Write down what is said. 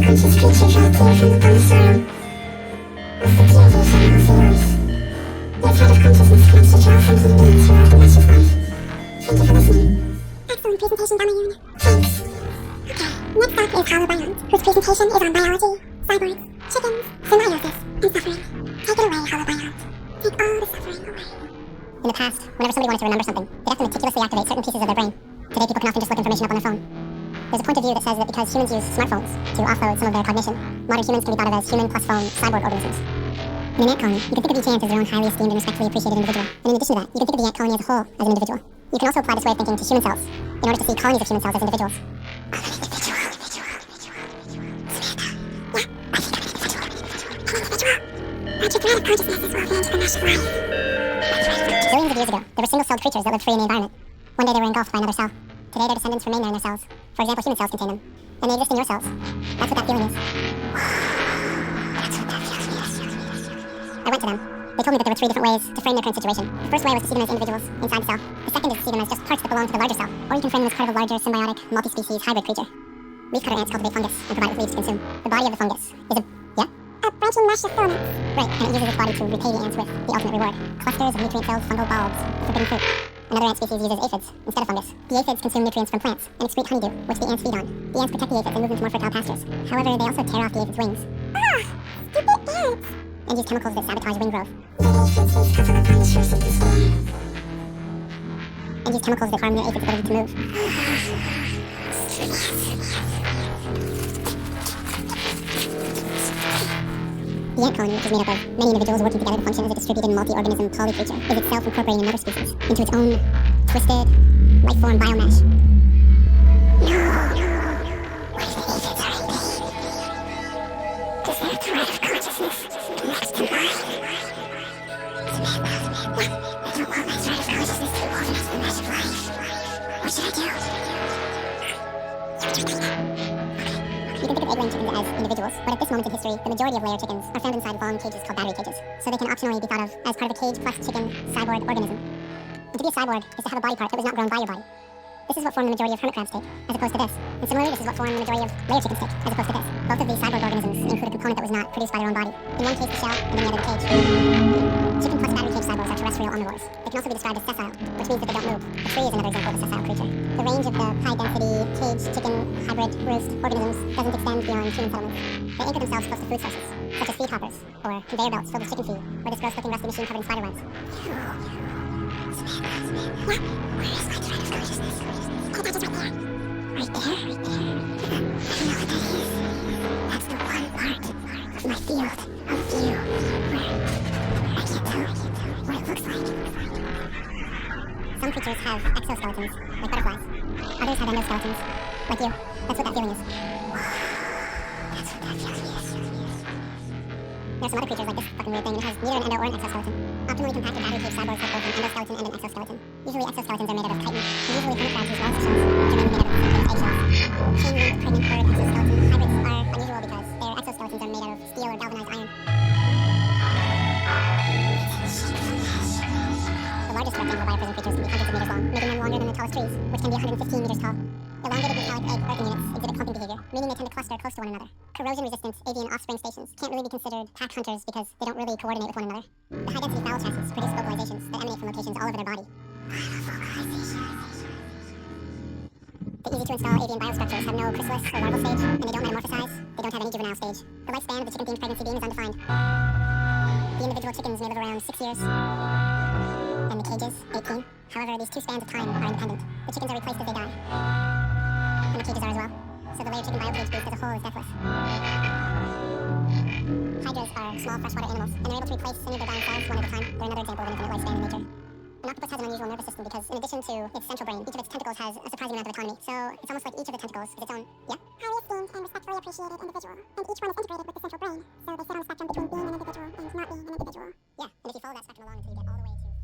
conscious creature right there from upon the throne. With the pure vision and fears. The thread of consciousness comes to draw from him beings throughout the match of life. Thank you for listening. Excellent presentation, Damayoon. Thanks. Okay, next up is Holobiont, whose presentation is on biology, cyborgs, chickens, symbiosis, and suffering. Take it away, Holobiont. Take all the suffering away. In the past, whenever somebody wanted to remember something, they'd have to meticulously activate certain pieces of their brain. Today, people can often just look information up on their phone. There's a point of view that says that because humans use smartphones to offload some of their cognition, modern humans can be thought of as human plus phone cyborg organisms. In an ant colony, you can think of each ant as their own highly esteemed and respectfully appreciated individual. And in addition to that, you can think of the ant colony as a whole as an individual. You can also apply this way of thinking to human cells, in order to see colonies of human cells as individuals. I'm an individual. Samantha. Yeah, I think I'm an individual. Aren't you glad of consciousness is woven into the mesh of life? Billions of years ago, there were single-celled creatures that lived free in the environment. One day they were engulfed by another cell. Today their descendants remain there in their cells. For example, human cells contain them. And they exist in your cells. That's what that feeling is. That's what that feeling is. I went to them. They told me that there were 3 different ways to frame their current situation. The first way was to see them as individuals inside the cell. The second is to see them as just parts that belong to the larger cell. Or you can frame them as part of a larger, symbiotic, multi-species hybrid creature. Leafcutter ants cultivate fungus and provide with leaves to consume. The body of the fungus is a... yeah? A branching mesh of filaments. Right, and it uses its body to repay the ants with the ultimate reward. Clusters of nutrient-filled fungal bulbs, the forbidden fruit. Another ant species uses aphids instead of fungus. The aphids consume nutrients from plants and excrete honeydew, which the ants feed on. The ants protect the aphids and move them to more fertile pastures. However, they also tear off the aphids' wings. Ah! Stupid ants! And use chemicals that sabotage wing growth. And use chemicals that harm the aphids' ability to move. The ant colony, which is made up of many individuals working together to function as a distributed multi-organism polycreature, is itself incorporating another species into its own twisted, life-form biomesh. No. What if the aphids are in pain? Does their thread of consciousness connect to mine? Samantha, I don't want my thread of consciousness to be woven into the mesh of life. What should I do? You can think of egg-laying chickens as individuals, but at this moment in history, the majority of layer chickens are found inside long cages called battery cages, so they can optionally be thought of as part of a cage plus chicken cyborg organism. And to be a cyborg is to have a body part that was not grown by your body. This is what formed the majority of hermit crabs take, as opposed to this. And similarly, this is what formed the majority of layer chickens take, as opposed to this. Both of these cyborg organisms include a component that was not produced by their own body. In one case, the shell, and in the other, the cage. Chicken plus battery cage cyborgs are terrestrial omnivores. They can also be described as sessile, which means that they don't move. A tree is another example of a sessile creature. The range of the high-density cage, chicken, hybrid, roost organisms doesn't extend beyond human settlements. They anchor themselves close to food sources, such as feed hoppers, or conveyor belts filled with chicken feed, or this gross-looking rusty machine covered in spider webs. Samantha. Yeah? Where is my thread of consciousness? Oh, that is right there. Right there? I don't know what that is. That's the one part of my field of view where I can't tell what it looks like. Some creatures have exoskeletons, like butterflies. Others have endoskeletons, like you. That's what that feeling is. That's what that feeling is. There are some other creatures like this fucking weird thing, and it has neither an endo or an exoskeleton. Optimally compacted battery cage cyborgs have both an endoskeleton and an exoskeleton. Usually exoskeletons are made out of chitin, and usually hermit crabs use lobster shells, which are mainly made out of eggshells. Chain-linked pregnant bird exoskeleton hybrids are unusual because their exoskeletons are made out of steel or galvanized iron. The largest rectangular bioprison creatures can be hundreds of meters long, making them longer than the tallest trees, which can be 115 meters tall. Elongated metallic egg earthen units exhibit clumping behavior, meaning they tend to cluster close to one another. Corrosion-resistant avian offspring stations can't really be considered pack hunters because they don't really coordinate with one another. The high-density fowl chassis produce vocalizations that emanate from locations all over their body. The easy-to-install avian biostructures have no chrysalis or larval stage, and they don't metamorphosize. They don't have any juvenile stage. The lifespan of the chicken-themed pregnancy being is undefined. The individual chickens may live around 6 years, and the cages, 18. However, these two spans of time are independent. The chickens are replaced as they die. And the cages are as well. So the layer chicken biocage base as a whole is deathless. Hydras are small freshwater animals, and they're able to replace any of their dying cells one at a time. They're another example of an infinite lifespan in nature. An octopus has an unusual nervous system because, in addition to its central brain, each of its tentacles has a surprising amount of autonomy. So it's almost like each of the tentacles is its own, yeah? Highly esteemed and respectfully appreciated individual. And each one is integrated with the central brain. So they sit on the spectrum between being an individual and not being an individual. Yeah, and if you follow that spectrum along until you get all the way to fully...